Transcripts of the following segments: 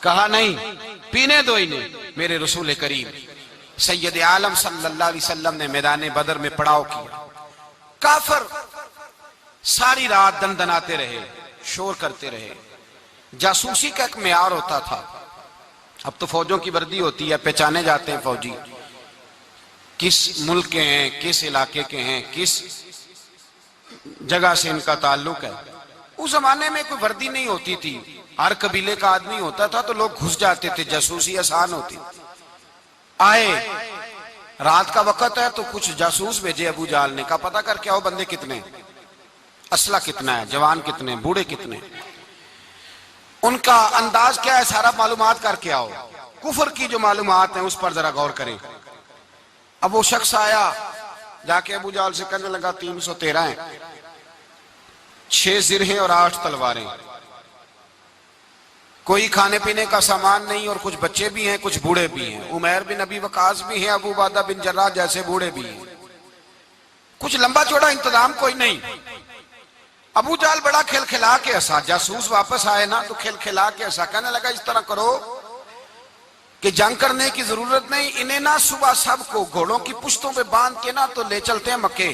کہا نہیں، پینے دو انہیں۔ میرے رسول کریم سید عالم صلی اللہ علیہ وسلم نے میدان بدر میں پڑاؤ کیا۔ کافر ساری رات دندناتے رہے، شور کرتے رہے۔ جاسوسی کا ایک معیار ہوتا تھا، اب تو فوجوں کی وردی ہوتی ہے، پہچانے جاتے ہیں فوجی کس ملک کے ہیں، کس علاقے کے ہیں، کس جگہ سے ان کا تعلق ہے۔ اس زمانے میں کوئی وردی نہیں ہوتی تھی، ہر قبیلے کا آدمی ہوتا تھا تو لوگ گھس جاتے تھے، جاسوسی آسان ہوتی۔ آئے رات کا وقت ہے تو کچھ جاسوس بھیجے ابو جہل نے، کہا پتہ کر کے آؤ بندے کتنے، اسلحہ کتنا ہے، جوان کتنے، بوڑھے کتنے، ان کا انداز کیا ہے، سارا معلومات کر کے آؤ۔ کفر کی جو معلومات ہیں اس پر ذرا غور کریں۔ اب وہ شخص آیا، جا کے ابو جہل سے کہنے لگا 313 ہیں، 6 زرہیں اور 8 تلواریں، کوئی کھانے پینے کا سامان نہیں، اور کچھ بچے بھی ہیں، کچھ بوڑھے بھی ہیں، عمیر بن ابی وقاص بھی ہیں، ابو عبیدہ بن جراح جیسے بوڑھے بھی ہیں، کچھ لمبا چوڑا انتظام کوئی نہیں۔ ابو جہل بڑا کھل کھلا کے ہنسا، جاسوس واپس آئے نا تو کھل کھلا کے ہنسا، کہنے لگا اس طرح کرو کہ جنگ کرنے کی ضرورت نہیں، انہیں نا صبح سب کو گھوڑوں کی پشتوں پہ باندھ کے نا تو لے چلتے ہیں مکے،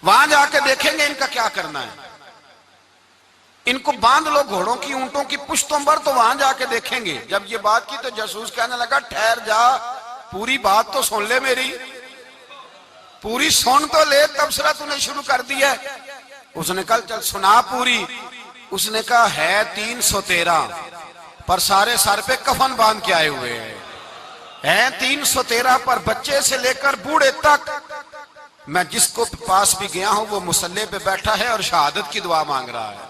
وہاں جا کے دیکھیں گے ان کا کیا کرنا ہے، ان کو باندھ لو گھوڑوں کی اونٹوں کی پشتوں پر تو وہاں جا کے دیکھیں گے۔ جب یہ بات کی تو جاسوس کہنے لگا ٹھہر جا، پوری بات تو سن لے، میری پوری سن تو لے، تبصرہ تو نے شروع کر دی ہے۔ اس نے کہا چل سنا پوری۔ اس نے کہا ہے 313 پر سارے سر پہ کفن باندھ کے آئے ہوئے ہیں 313 پر بچے سے لے کر بوڑھے تک، میں جس کو پاس بھی گیا ہوں وہ مسلح پہ بیٹھا ہے اور شہادت کی دعا مانگ رہا ہے۔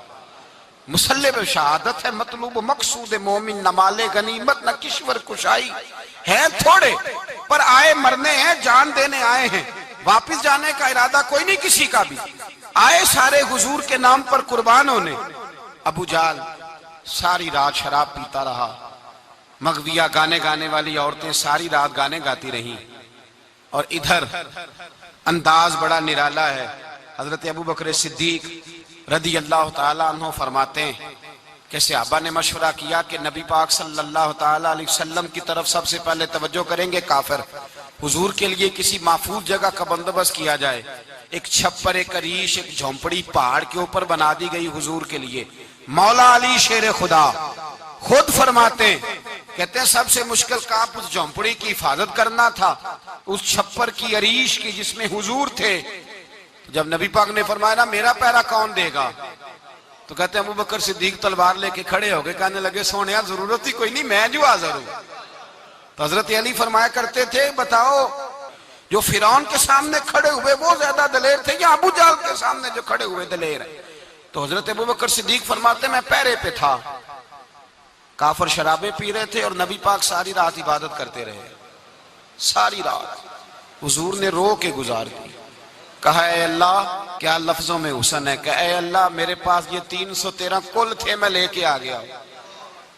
مسلح پہ شہادت ہے، مطلوب مقصود مومن نہ مال غنیمت نہ کشور کشائی، ہیں تھوڑے پر آئے مرنے ہیں، جان دینے آئے ہیں، واپس جانے کا ارادہ کوئی نہیں کسی کا بھی، آئے سارے حضور کے نام پر قربان ہونے۔ ابو جہل ساری رات شراب پیتا رہا، مغویہ گانے گانے والی عورتیں ساری رات گانے گاتی رہیں، اور ادھر انداز بڑا نرالا ہے۔ حضرت ابو بکر صدیق رضی اللہ تعالیٰ عنہ فرماتے ہیں کہ صحابہ نے مشورہ کیا کہ نبی پاک صلی اللہ تعالیٰ علیہ وسلم کی طرف سب سے پہلے توجہ کریں گے کافر، حضور کے لیے کسی محفوظ جگہ کا بندوبست کیا جائے، ایک چھپر، ایک عریش، ایک جھونپڑی پہاڑ کے اوپر بنا دی گئی حضور کے لیے۔ مولا علی شیر خدا خود فرماتے ہیں، کہتے ہیں سب سے مشکل کام اس جھونپڑی کی حفاظت کرنا تھا، اس چھپر کی عریش کی جس میں حضور تھے۔ جب نبی پاک نے فرمایا نا میرا پہرا کون دے گا، تو کہتے ہیں ابو بکر صدیق تلوار لے کے کھڑے ہو گئے، کہنے لگے سونیا ضرورت ہی کوئی نہیں، میں جو حاضر ہوں۔ تو حضرت علی فرمایا کرتے تھے بتاؤ جو فرعون کے سامنے کھڑے ہوئے وہ زیادہ دلیر تھے یا ابو جہل کے سامنے جو کھڑے ہوئے دلیر ہیں؟ تو حضرت ابو بکر صدیق فرماتے میں پہرے پہ تھا، کافر شرابیں پی رہے تھے اور نبی پاک ساری رات عبادت کرتے رہے، ساری رات حضور نے رو کے گزار دی۔ کہا اے اللہ، کیا لفظوں میں حسن ہے، کہ اے اللہ میرے پاس یہ 313 کل تھے، میں لے کے آ گیا،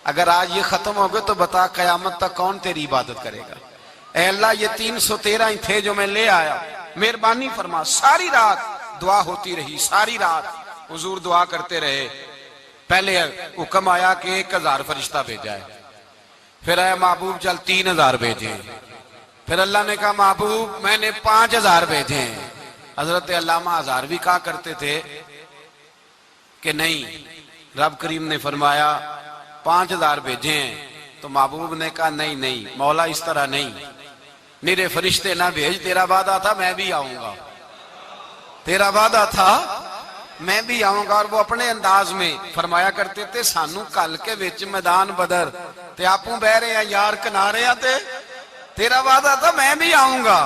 اگر آج یہ ختم ہو گئے تو بتا قیامت تک کون تیری عبادت کرے گا۔ اے اللہ یہ 313 ہی تھے جو میں لے آیا، مہربانی فرما۔ ساری رات دعا ہوتی رہی، ساری رات حضور دعا کرتے رہے۔ پہلے حکم آیا کہ 1000 فرشتہ بھیجا ہے، پھر اے محبوب چل 3000 بھیجے، پھر اللہ نے کہا محبوب میں نے 5000 بھیجے ہیں۔ حضرت علامہ ہزاروی کہا کرتے تھے کہ نہیں، رب کریم نے فرمایا 5000 بھیجے ہیں، تو محبوب نے کہا نہیں نہیں مولا اس طرح نہیں، میرے فرشتے نہ بھیج، تیرا وعدہ تھا میں بھی آؤں گا، تیرا وعدہ تھا میں بھی آؤں گا۔ اور وہ اپنے انداز میں فرمایا کرتے تھے سانو کل کے وچ میدان بدر تے آپوں بہ رہے ہیں یار کنارے آتے، تیرا وعدہ تھا میں بھی آؤں گا۔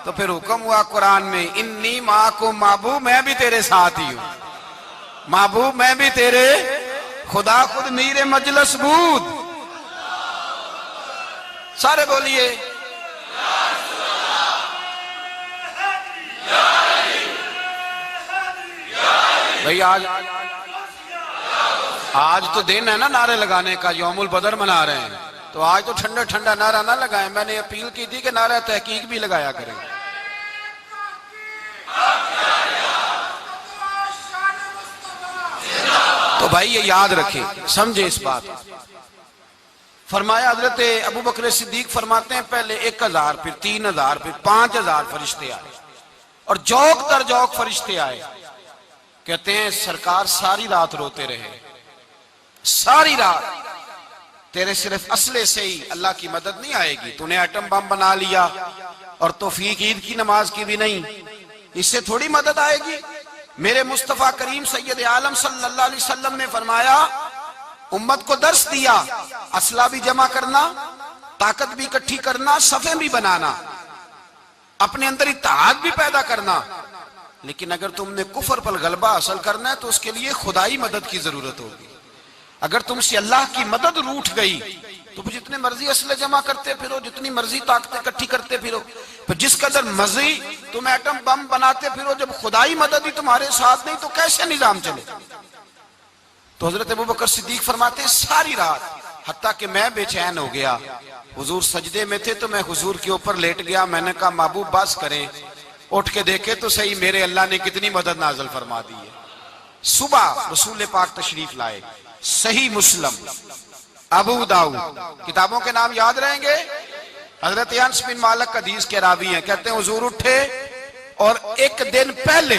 تو پھر حکم ہوا قرآن میں انی معکم، محبوب میں بھی تیرے ساتھ ہی ہوں، محبوب میں بھی تیرے، خدا خود میر مجلس بود۔ سارے بولیے بھئی آج تو دن ہے نا نعرے لگانے کا، یوم البدر منا رہے ہیں، تو آج تو ٹھنڈا ٹھنڈا نعرہ نہ لگائیں، میں نے اپیل کی تھی کہ نعرہ تحقیق بھی لگایا کریں۔ تو بھائی یہ یاد رکھیں، سمجھے اس بات، فرمایا حضرت ابو بکر صدیق فرماتے ہیں پہلے 1000 پھر 3000 پھر 5000 فرشتے آئے اور جوک در جوک فرشتے آئے. کہتے ہیں سرکار ساری رات روتے رہے, ساری رات. تیرے صرف اسلحے سے ہی اللہ کی مدد نہیں آئے گی, تو نے ایٹم بم بنا لیا اور توفیق عید کی نماز کی بھی نہیں, اس سے تھوڑی مدد آئے گی. میرے مصطفیٰ کریم سید عالم صلی اللہ علیہ وسلم نے فرمایا, امت کو درس دیا, اسلحہ بھی جمع کرنا, طاقت بھی اکٹھی کرنا, صفیں بھی بنانا, اپنے اندر اتحاد بھی پیدا کرنا, لیکن اگر تم نے کفر پر غلبہ حاصل کرنا ہے تو اس کے لیے خدائی مدد کی ضرورت ہوگی. اگر تم سے اللہ کی مدد روٹھ گئی تو جتنے مرضی اسلحے جمع کرتے پھرو, جتنی مرضی طاقتیں اکٹھی کرتے پھرو, پھر جس قدر مرضی تم ایٹم بم بناتے پھرو, جب خدائی مدد ہی تمہارے ساتھ نہیں تو کیسے نظام چلے. تو حضرت ابو بکر صدیق فرماتے ہیں ساری رات, حتیٰ کہ میں بے چین ہو گیا. حضور سجدے میں تھے تو میں حضور کے اوپر لیٹ گیا. میں نے کہا محبوب بس کریں, اٹھ کے دیکھے تو صحیح میرے اللہ نے کتنی مدد نازل فرما دی ہے. صبح رسول پاک تشریف لائے. صحیح مسلم, ابو داؤد, کتابوں کے نام یاد رہیں گے. حضرت انس بن مالک حدیث کے راوی ہیں, کہتے ہیں حضور اٹھے اور ایک دن پہلے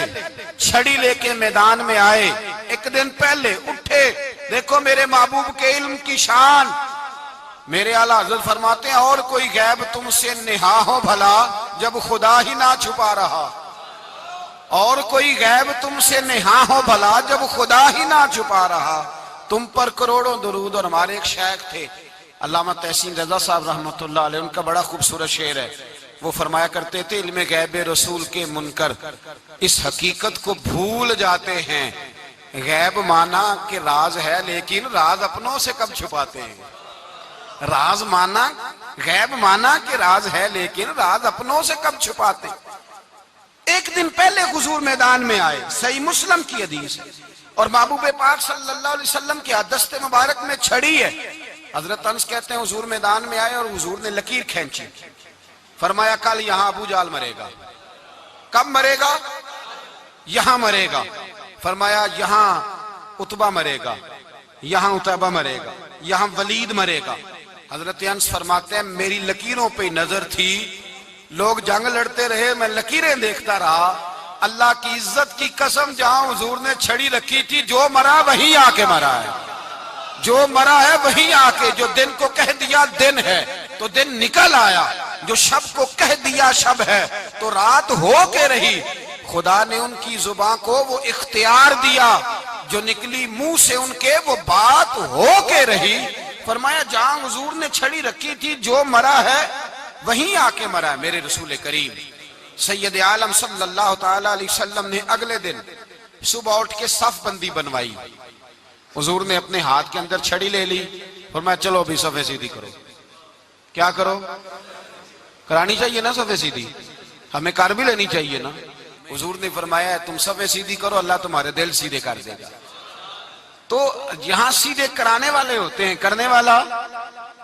چھڑی لے کے میدان میں آئے. ایک دن پہلے اٹھے. دیکھو میرے محبوب کے علم کی شان. میرے اعلیٰ حضرت فرماتے ہیں اور کوئی غیب تم سے نہا ہو بھلا جب خدا ہی نہ چھپا رہا. اور کوئی غیب تم سے نہا ہو بھلا جب خدا ہی نہ چھپا رہا. تم پر کروڑوں درود. اور ہمارے ایک شیخ تھے علامہ تحسین رضا صاحب رحمۃ اللہ علیہ, ان کا بڑا خوبصورت شعر ہے. وہ فرمایا کرتے تھے علم غیب رسول کے منکر اس حقیقت کو بھول جاتے ہیں. غیب مانا کہ راز ہے لیکن راز اپنوں سے کب چھپاتے ہیں. راز مانا, غیب مانا کہ راز ہے لیکن راز اپنوں سے کب چھپاتے. ایک دن پہلے حضور میدان میں آئے. صحیح مسلم کی حدیث ہے. اور محبوب پاک صلی اللہ علیہ وسلم کے دست مبارک میں چھڑی ہے. حضرت انس کہتے ہیں حضور میدان میں آئے اور حضور نے لکیر کھینچی. فرمایا کل یہاں ابو جال مرے گا. کب مرے گا؟ یہاں مرے گا. فرمایا یہاں عتبہ مرے گا, یہاں عتیبہ مرے گا, یہاں ولید مرے گا. حضرت انس فرماتے ہیں میری لکیروں پہ نظر تھی, لوگ جنگ لڑتے رہے, میں لکیریں دیکھتا رہا. اللہ کی عزت کی قسم جہاں حضور نے چھڑی رکھی تھی, جو مرا وہی آ کے مرا ہے. جو مرا ہے وہی آ کے, جو دن کو کہہ دیا دن ہے تو دن نکل آیا, جو شب کو کہہ دیا شب ہے تو رات ہو کے رہی. خدا نے ان کی زبان کو وہ اختیار دیا, جو نکلی منہ سے ان کے وہ بات ہو کے رہی. فرمایا جہاں حضور نے چھڑی رکھی تھی جو مرا ہے وہیں آ کے مرا ہے میرے رسول کریم سید عالم صلی اللہ تعالی علیہ وسلم نے. اگلے دن صبح اٹھ کے صف بندی بنوائی. حضور نے اپنے ہاتھ کے اندر چھڑی لے لی. فرمایا چلو ابھی صفیں سیدھی کرو. کیا کرو؟ کرانی چاہیے نا صفیں سیدھی, ہمیں کر بھی لینی چاہیے نا. حضور نے فرمایا تم صفیں سیدھی کرو, اللہ تمہارے دل سیدھے کر دے گا. تو یہاں سیدھے کرانے والے ہوتے ہیں, کرنے والا.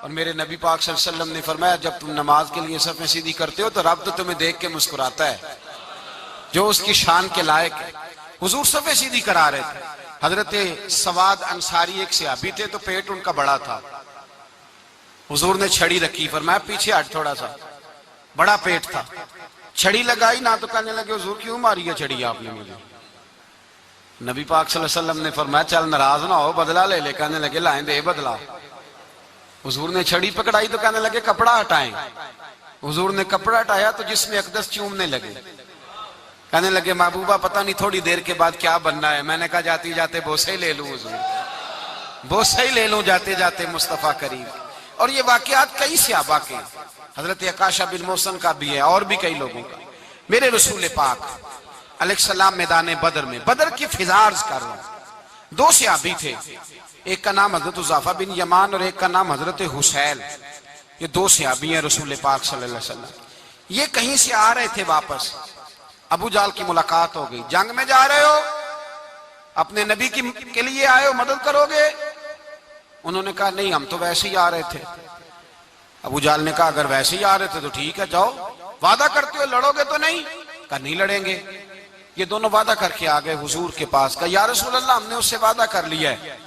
اور میرے نبی پاک صلی اللہ علیہ وسلم نے فرمایا جب تم نماز کے لیے صفیں سیدھی کرتے ہو تو رب تو تمہیں دیکھ کے مسکراتا ہے, جو اس کی شان کے لائق ہے. حضور صفیں سیدھی کرا رہے تھے. حضرت سواد انصاری ایک صحابی تھے, تو پیٹ ان کا بڑا تھا. حضور نے چھڑی رکھی. فرمایا پیچھے ہٹ تھوڑا سا, بڑا پیٹ تھا. چھڑی لگائی نہ تو کہنے لگے حضور کیوں ماری ہے چھڑی آپ نے مجھے. نبی پاک صلی اللہ علیہ وسلم نے فرمایا چل ناراض نہ ہو, بدلہ لے لے. کہنے لگے لائیں دے بدلہ. حضور نے چھڑی پکڑائی تو کہنے لگے کپڑا ہٹائیں. حضور نے کپڑا ہٹایا تو جس میں اقدس چومنے لگے. کہنے لگے محبوبہ پتہ نہیں تھوڑی دیر کے بعد کیا بننا ہے. میں نے کہا جاتی جاتے بوسے لے لوں حضور, بوسے لے لوں جاتے جاتے مصطفیٰ کریم. اور یہ واقعات کئی صحابہ کے, حضرت عکاشہ بن محسن کا بھی ہے اور بھی کئی لوگوں کا. میرے رسول پاک علیہ السلام میدان بدر میں, بدر کی فضا عرض کر رہا ہوں. 2 صحابی تھے, ایک کا نام حضرت حذیفہ بن یمان اور ایک کا نام حضرت حسیل. یہ 2 صحابی ہیں رسول پاک صلی اللہ علیہ وسلم. یہ کہیں سے آ رہے تھے واپس. ابو جال کی ملاقات ہو گئی. جنگ میں جا رہے ہو, اپنے نبی کے لیے آئے ہو, مدد کرو گے؟ انہوں نے کہا نہیں ہم تو ویسے ہی آ رہے تھے. ابو جال نے کہا اگر ویسے ہی آ رہے تھے تو ٹھیک ہے جاؤ. وعدہ کرتے ہو لڑو گے تو نہیں؟ کہا نہیں لڑیں گے. یہ دونوں وعدہ کر کے آ گئے حضور کے پاس. کہا یا رسول اللہ ہم نے اس سے وعدہ کر لیا ہے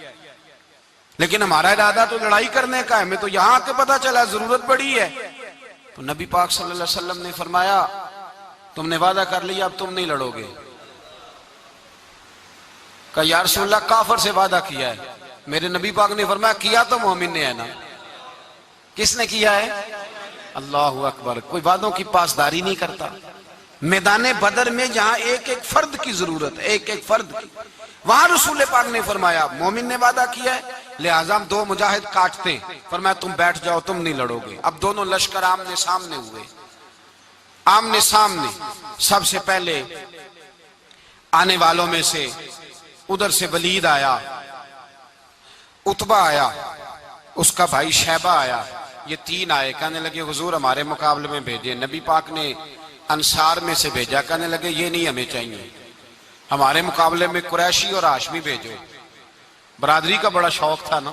لیکن ہمارا ارادہ تو لڑائی کرنے کا ہے، ہمیں تو یہاں کے پتا چلا ضرورت بڑی ہے۔ تو نبی پاک صلی اللہ علیہ وسلم نے فرمایا تم نے وعدہ کر لیا اب تم نہیں لڑو گے۔ کہا یا رسول اللہ کافر سے وعدہ کیا ہے۔ میرے نبی پاک نے فرمایا کیا تو مومن نے ہے نا۔ کس نے کیا ہے؟ اللہ اکبر۔ کوئی وعدوں کی پاسداری نہیں کرتا۔ میدان بدر میں جہاں ایک ایک فرد کی ضرورت ہے، ایک ایک فرد کی، وہاں رسول پاک نے فرمایا مومن نے وعدہ کیا ہے لہذا ہم دو مجاہد کاٹتے ہیں، فرمایا تم بیٹھ جاؤ تم نہیں لڑو گے۔ اب دونوں لشکر آمنے سامنے ہوئے، آمنے سامنے۔ سب سے پہلے آنے والوں میں سے ادھر سے ولید آیا، عتبہ آیا، اس کا بھائی شیبہ آیا، یہ تین آئے۔ کہنے لگے حضور ہمارے مقابلے میں بھیجے۔ نبی پاک نے انصار میں سے بھیجا، کہنے لگے یہ نہیں ہمیں چاہیے، ہمارے مقابلے میں قریشی اور ہاشمی بھیجو۔ برادری کا بڑا شوق تھا نا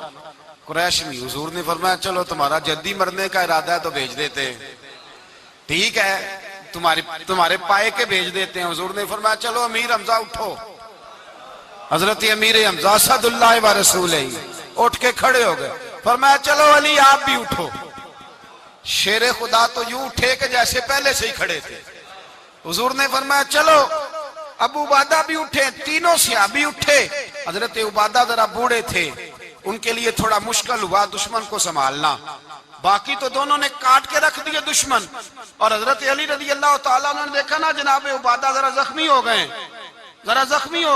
قریشی۔ حضور نے فرمایا چلو تمہارا جلدی مرنے کا ارادہ ہے تو بھیج دیتے ہیں، ٹھیک ہے تمہارے پائے کے بھیج دیتے ہیں۔ حضور نے فرمایا چلو امیر حمزہ اٹھو۔ حضرت امیر حمزہ اسد اللہ و رسولہ اٹھ کے کھڑے ہو گئے، فرمایا چلو علی آپ بھی اٹھو۔ شیر خدا تو یوں اٹھے کہ جیسے پہلے سے ہی کھڑے تھے۔ حضور نے فرمایا چلو ابو عبادہ بھی اٹھے، تینوں صحابی اٹھے۔ حضرت عبادہ ذرا بوڑھے تھے، ان کے لیے تھوڑا مشکل ہوا دشمن کو سنبھالنا، باقی تو دونوں نے کاٹ کے رکھ دیے دشمن۔ اور حضرت علی رضی اللہ تعالیٰ نے دیکھا نا جناب عبادہ ذرا زخمی ہو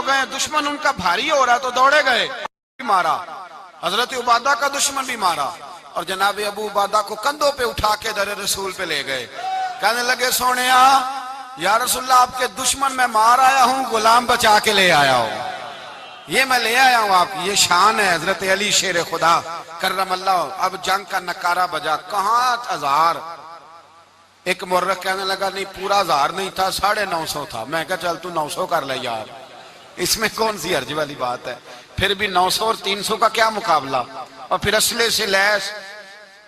گئے، دشمن ان کا بھاری ہو رہا تو دوڑے گئے، مارا حضرت عبادہ کا دشمن بھی مارا، اور جناب ابو عبادہ کو کندھوں پہ اٹھا کے در رسول پہ لے گئے۔ کہنے لگے سونیا یا رسول اللہ آپ کے دشمن میں مار آیا ہوں، غلام بچا کے لے آیا ہوں، یہ میں لے آیا ہوں آپ کی، یہ شان ہے حضرت علی شیر خدا کرم اللہ۔ اب جنگ کا نکارہ بجا، کہاں 1000؟ ایک مورخ کہنے لگا نہیں پورا 1000 نہیں تھا، 950 تھا۔ میں کہا چل تو 900 کر لے یار، اس میں کون سی حرج والی بات ہے، پھر بھی 900 اور 300 کا کیا مقابلہ۔ اور پھر اسلحے سے لیس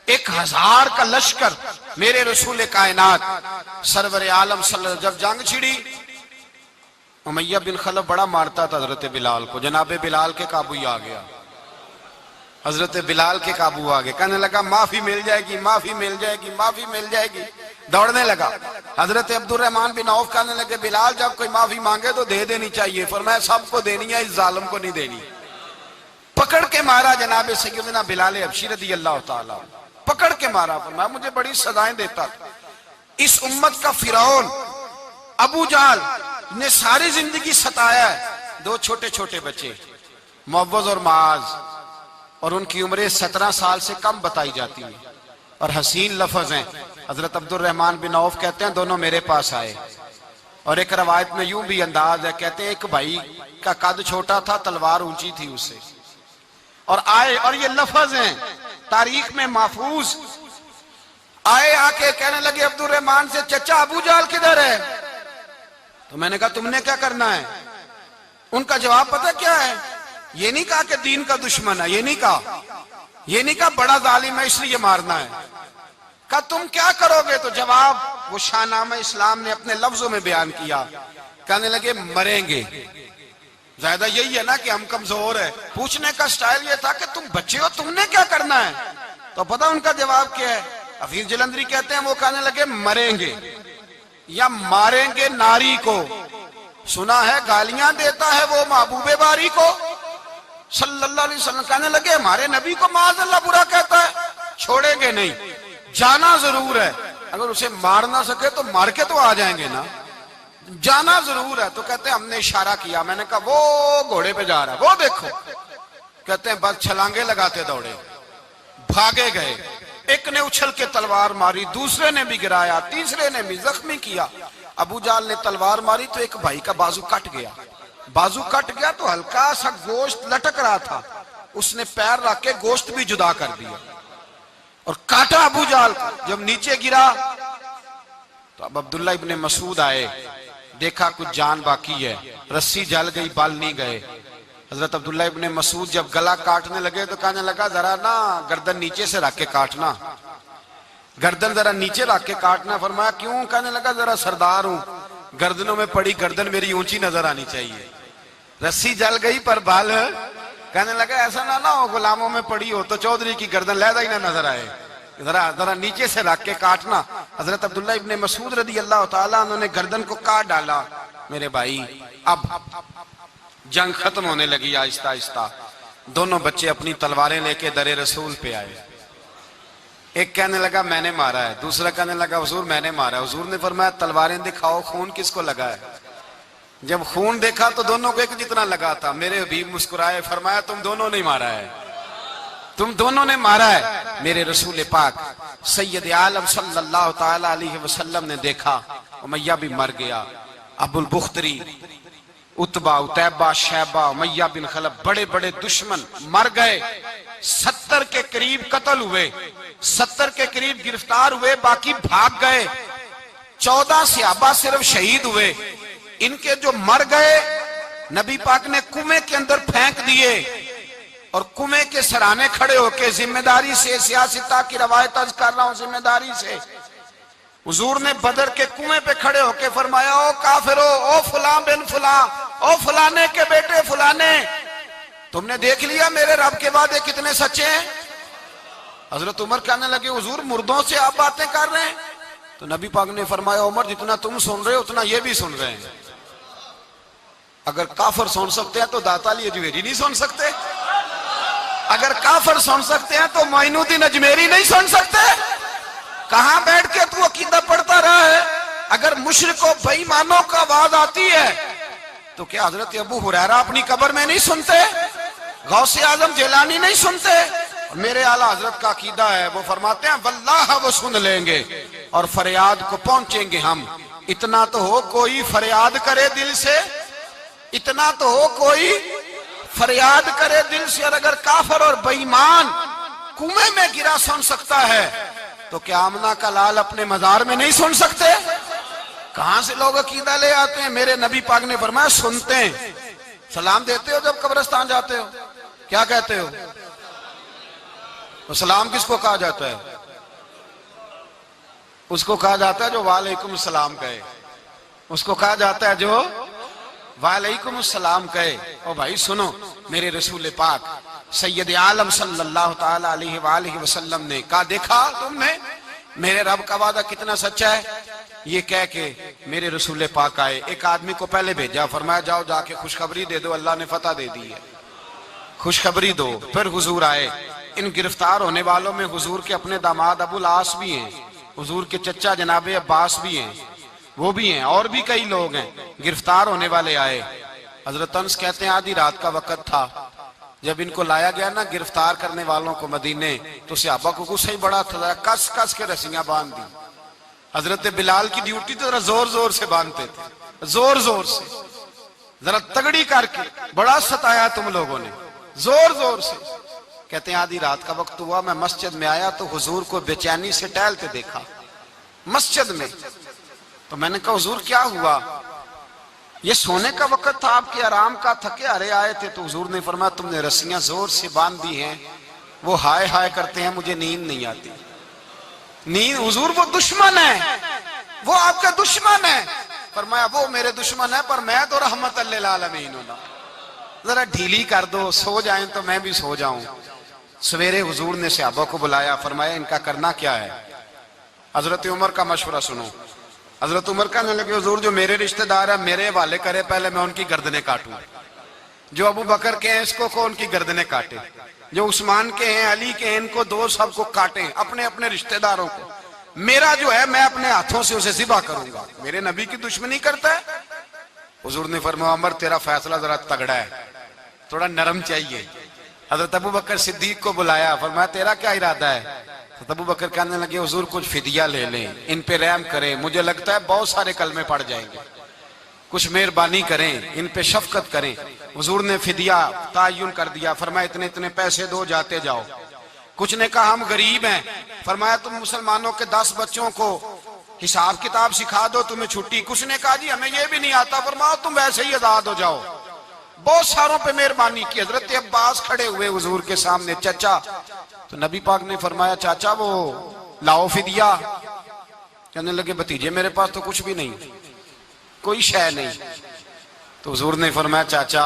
1000 کا لشکر، میرے رسول کائنات سرور عالم صلی اللہ علیہ وسلم جب جنگ چھڑی، امیہ بن خلف بڑا مارتا تھا حضرت بلال کو، جناب بلال کے قابو ہی آ گیا، حضرت بلال کے قابو آ گئے۔ کہنے لگا معافی مل جائے گی، معافی مل جائے گی، معافی مل جائے گی، دوڑنے لگا۔ حضرت عبد الرحمن بن عوف کہنے لگے بلال جب کوئی معافی مانگے تو دے دینی چاہیے، فرمایا سب کو دینی ہے، اس ظالم کو نہیں دینی۔ پکڑ کے مارا جناب سیدنا بلال حبشی رضی اللہ تعالیٰ، پکڑ کے مارا، فرمایا مجھے بڑی سزائیں دیتا تھا۔ اس امت کا فرعون ابو جہل نے ساری زندگی ستایا ہے، دو چھوٹے چھوٹے بچے معوذ اور معاذ، اور ان کی عمریں 17 سال سے کم بتائی جاتی ہیں، اور حسین لفظ ہیں۔ حضرت عبد الرحمن بن عوف کہتے ہیں دونوں میرے پاس آئے، اور ایک روایت میں یوں بھی انداز ہے، کہتے ہیں ایک بھائی کا قد چھوٹا تھا، تلوار اونچی تھی اس سے، اور آئے، اور یہ لفظ ہیں تاریخ میں محفوظ، آئے آ کے کہنے لگے عبد الرحمن سے چچا ابو جہل کدھر ہے؟ تو میں نے کہا تم نے کیا کرنا ہے؟ ان کا جواب پتہ کیا ہے؟ یہ نہیں کہا کہ دین کا دشمن ہے، یہ نہیں کہا بڑا ظالم ہے اس لیے مارنا ہے، کہا تم کیا کرو گے؟ تو جواب وہ شاہ نامہ اسلام نے اپنے لفظوں میں بیان کیا، کہنے لگے مریں گے۔ زیادہ یہی ہے نا کہ ہم کمزور ہیں، پوچھنے کا سٹائل یہ تھا کہ تم بچے ہو تم نے کیا کرنا ہے؟ تو پتہ ان کا جواب کیا ہے؟ حفیظ جلندری کہتے ہیں وہ کہنے لگے مریں گے یا ماریں گے ناری کو، سنا ہے گالیاں دیتا ہے وہ محبوب باری کو صلی اللہ علیہ وسلم، کہنے لگے ہمارے نبی کو معاذ اللہ برا کہتا ہے، چھوڑیں گے نہیں، جانا ضرور ہے، اگر اسے مار نہ سکے تو مار کے تو آ جائیں گے نا، جانا ضرور ہے۔ تو کہتے ہیں ہم نے اشارہ کیا، میں نے کہا وہ گھوڑے پہ جا رہا ہے وہ دیکھو، کہتے ہیں بس چھلانگے لگاتے دوڑے، بھاگے گئے، ایک نے اچھل کے تلوار ماری، دوسرے نے بھی گرایا، تیسرے نے بھی زخمی کیا۔ ابو جہل نے تلوار ماری تو ایک بھائی کا بازو کٹ گیا، تو ہلکا سا گوشت لٹک رہا تھا، اس نے پیر رکھ کے گوشت بھی جدا کر دیا اور کاٹا ابو جہل کو۔ جب نیچے گرا تو اب عبداللہ ابن مسعود آئے، دیکھا کچھ جان باقی ہے، رسی جل گئی، بال نہیں گئے۔ حضرت عبداللہ ابن مسعود جب گلا کاٹنے لگے تو کہنے لگا ذرا نا گردن نیچے سے رکھ کے کاٹنا، گردن ذرا نیچے رکھ کے کاٹنا۔ فرمایا کیوں؟ کہنے لگا ذرا سردار ہوں، گردنوں میں پڑی گردن میری اونچی نظر آنی چاہیے، رسی جل گئی پر بال کہنے لگا ایسا نہ ہو غلاموں میں پڑی ہو تو چودھری کی گردن لیدہ ہی نہ نظر آئے، ذرا نیچے سے رکھ کے کاٹنا۔ حضرت عبداللہ ابن مسعود رضی اللہ تعالیٰ انہوں نے گردن کو کاٹ ڈالا۔ میرے بھائی اب جنگ ختم ہونے لگی آہستہ آہستہ، دونوں بچے اپنی تلواریں لے کے در رسول پہ آئے۔ ایک کہنے لگا میں نے مارا ہے، دوسرا کہنے لگا حضور میں نے مارا ہے۔ حضور نے فرمایا تلواریں دکھاؤ، خون کس کو لگا ہے؟ جب خون دیکھا تو دونوں کو ایک جتنا لگا تھا۔ میرے حبیب مسکرائے، فرمایا تم دونوں نے مارا ہے، تم دونوں نے مارا ہے۔ میرے رسول پاک سید عالم صلی اللہ تعالی علیہ وسلم نے دیکھا امیہ بھی مر گیا، ابو البختری، عتبہ، عتیبہ، شیبہ، امیہ بن خلف، بڑے بڑے دشمن مر گئے۔ 70 کے قریب قتل ہوئے، 70 کے قریب گرفتار ہوئے، باقی بھاگ گئے۔ 14 صحابہ صرف شہید ہوئے۔ ان کے جو مر گئے نبی پاک نے کنویں کے اندر پھینک دیے، اور کنویں کے سرانے کھڑے ہو کے ذمہ داری سے، سیاستہ کی روایت عرض کر رہا ہوں ذمہ داری سے، حضور نے بدر کے کنویں پہ کھڑے ہو کے فرمایا او کافرو، او فلاں بن فلاں، او فلانے کے بیٹے فلانے، تم نے دیکھ لیا میرے رب کے وعدے کتنے سچے ہیں؟ حضرت عمر کہنے لگے حضور مردوں سے آپ باتیں کر رہے ہیں؟ تو نبی پاک نے فرمایا عمر جتنا تم سن رہے ہو اتنا یہ بھی سن رہے ہیں۔ اگر کافر سن سکتے ہیں تو داتا علی اجمیری نہیں سن سکتے؟ اگر کافر سن سکتے ہیں تو معین الدین اجمیری نہیں سن سکتے؟ کہاں بیٹھ کے تو عقیدہ پڑھتا رہا ہے؟ اگر مشرکوں بے ایمانوں کا آواز آتی ہے تو کیا حضرت ابو ہریرہ اپنی قبر میں نہیں سنتے؟ غوث اعظم جیلانی نہیں سنتے؟ میرے اعلیٰ حضرت کا عقیدہ ہے، وہ فرماتے ہیں واللہ وہ سن لیں گے اور فریاد کو پہنچیں گے ہم۔ اتنا تو ہو کوئی فریاد کرے دل سے، اتنا تو ہو کوئی فریاد کرے دل سے۔ اور اگر کافر اور بے ایمان کنویں میں گرا سن سکتا ہے تو کیا آمنہ کا لال اپنے مزار میں نہیں سن سکتے؟ کہاں سے لوگ عقیدہ لے آتے ہیں؟ میرے نبی پاک نے فرمایا سنتے ہیں۔ سلام دیتے ہو جب قبرستان جاتے ہو؟ کیا کہتے ہو؟ سلام کس کو کہا جاتا ہے؟ اس کو کہا جاتا ہے جو وعلیکم السلام کہے، اس کو کہا جاتا ہے جو وعلیکم السلام کہے۔ او بھائی سنو، میرے رسول پاک سید عالم صلی اللہ تعالی علیہ وآلہ وسلم نے کہا دیکھا تم نے میرے رب کا وعدہ کتنا سچا ہے؟ یہ کہہ کے میرے رسول پاک آئے، ایک آدمی کو پہلے بھیجا، فرمایا جاؤ جا کے خوشخبری دے دو، اللہ نے فتح دے دی ہے، خوشخبری دو۔ پھر حضور آئے۔ ان گرفتار ہونے والوں میں حضور کے اپنے داماد ابو العاص بھی ہیں، حضور کے چچا جناب عباس بھی ہیں، وہ بھی ہیں، اور بھی کئی لوگ ہیں گرفتار ہونے والے آئے۔ حضرت انس کہتے ہیں آدھی رات کا وقت تھا، جب ان کو لایا گیا نا گرفتار کرنے والوں کو مدینے، تو صحابہ کو غصہ ہی بڑا تھا، کس کس کے رسیاں باندھ دی۔ حضرت بلال کی ڈیوٹی تو ذرا زور زور سے باندھتے تھے، زور زور سے، ذرا تگڑی کر کے، بڑا ستایا تم لوگوں نے، زور زور سے۔ کہتے ہیں آدھی رات کا وقت ہوا، میں مسجد میں آیا تو حضور کو بے چینی سے ٹہلتے دیکھا مسجد میں۔ تو میں نے کہا حضور کیا ہوا؟ یہ سونے کا وقت تھا، آپ کے آرام کا، تھکے ہارے آئے تھے۔ تو حضور نے فرمایا تم نے رسیاں زور سے باندھ دی ہیں، وہ ہائے ہائے کرتے ہیں، مجھے نیند نہیں آتی۔ نیند حضور وہ دشمن ہے، وہ آپ کا دشمن ہے۔ فرمایا وہ میرے دشمن ہے پر میں تو رحمت للعالمین ہوں، ذرا ڈھیلی کر دو، سو جائیں تو میں بھی سو جاؤں۔ سویرے حضور نے صحابہ کو بلایا، فرمایا ان کا کرنا کیا ہے؟ حضرت عمر کا مشورہ سنو۔ حضرت عمر کہنے لگے حضور جو میرے رشتہ دار ہیں میرے حوالے کرے، پہلے میں ان کی گردنیں کاٹوں، جو ابو بکر کے ہیں اس کو ان کی گردنیں کاٹے، جو عثمان کے ہیں علی کے ہیں ان کو دو، سب کو کاٹیں، اپنے اپنے رشتہ داروں کو۔ میرا جو ہے میں اپنے ہاتھوں سے اسے ذبح کروں گا، میرے نبی کی دشمنی کرتا ہے۔ حضور نے فرمایا عمر تیرا فیصلہ ذرا تگڑا ہے، تھوڑا نرم چاہیے۔ حضرت ابو بکر صدیق کو بلایا، فرمایا تیرا کیا ارادہ ہے؟ حضرت ابو بکر کہنے لگے حضور کچھ فدیہ لے لیں، ان پہ رحم کریں، مجھے لگتا ہے بہت سارے کلمے پڑ جائیں گے، کچھ مہربانی کریں، ان پہ شفقت کریں۔ حضور نے فدیہ تعین کر دیا، فرمایا اتنے اتنے پیسے دو، جاتے جاؤ۔ کچھ نے کہا ہم غریب ہیں، فرمایا تم مسلمانوں کے 10 بچوں کو حساب کتاب سکھا دو، تمہیں چھٹی۔ کچھ نے کہا جی ہمیں یہ بھی نہیں آتا، فرمایا تم ویسے ہی آزاد ہو جاؤ۔ بہت ساروں پہ مہربانی کی۔ حضرت عباس کھڑے ہوئے حضور کے سامنے، چچا، تو نبی پاک نے فرمایا چاچا وہ لاؤ فدیہ۔ کہنے لگے بھتیجے میرے پاس تو کچھ بھی نہیں، کوئی شے نہیں۔ تو حضور نے فرمایا چاچا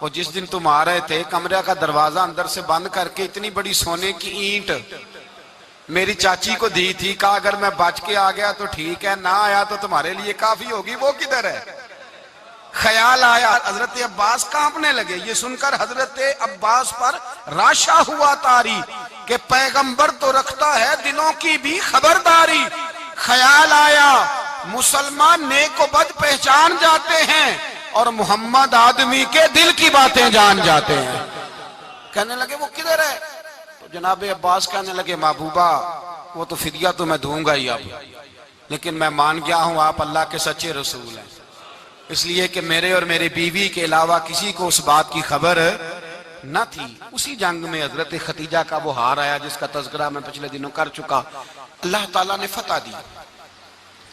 وہ جس دن تم آ رہے تھے کمرے کا دروازہ اندر سے بند کر کے اتنی بڑی سونے کی اینٹ میری چاچی کو دی تھی، کہا اگر میں بچ کے آ گیا تو ٹھیک ہے، نہ آیا تو تمہارے لیے کافی ہوگی، وہ کدھر ہے؟ خیال آیا، حضرت عباس کانپنے لگے۔ یہ سن کر حضرت عباس پر راشا ہوا طاری کہ پیغمبر تو رکھتا ہے دلوں کی بھی خبرداری۔ خیال آیا مسلمان نیک و بد پہچان جاتے ہیں اور محمد آدمی کے دل کی باتیں جان جاتے ہیں۔ کہنے لگے وہ کدھر ہے؟ تو جناب عباس کہنے لگے محبوبہ وہ تو فدیہ تو میں دوں گا ہی اب، لیکن میں مان گیا ہوں آپ اللہ کے سچے رسول ہیں، اس لیے کہ میرے اور میری بیوی کے علاوہ کسی کو اس بات کی خبر نہ تھی۔ اسی جنگ میں حضرت ختیجہ کا وہ ہار آیا جس کا تذکرہ میں پچھلے دنوں کر چکا، اللہ تعالیٰ نے فتح دی۔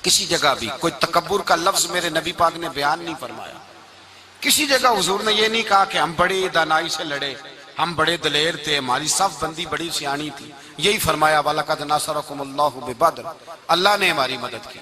کسی جگہ بھی کوئی تکبر کا لفظ میرے نبی پاک نے بیان نہیں فرمایا، کسی جگہ حضور نے یہ نہیں کہا کہ ہم بڑے دانائی سے لڑے، ہم بڑے دلیر تھے، ہماری صف بندی بڑی سیانی تھی، یہی فرمایا وَلَقَدْ نَصَرَكُمُ اللَّهُ بِبَدْرٍ، اللہ نے ہماری مدد کی۔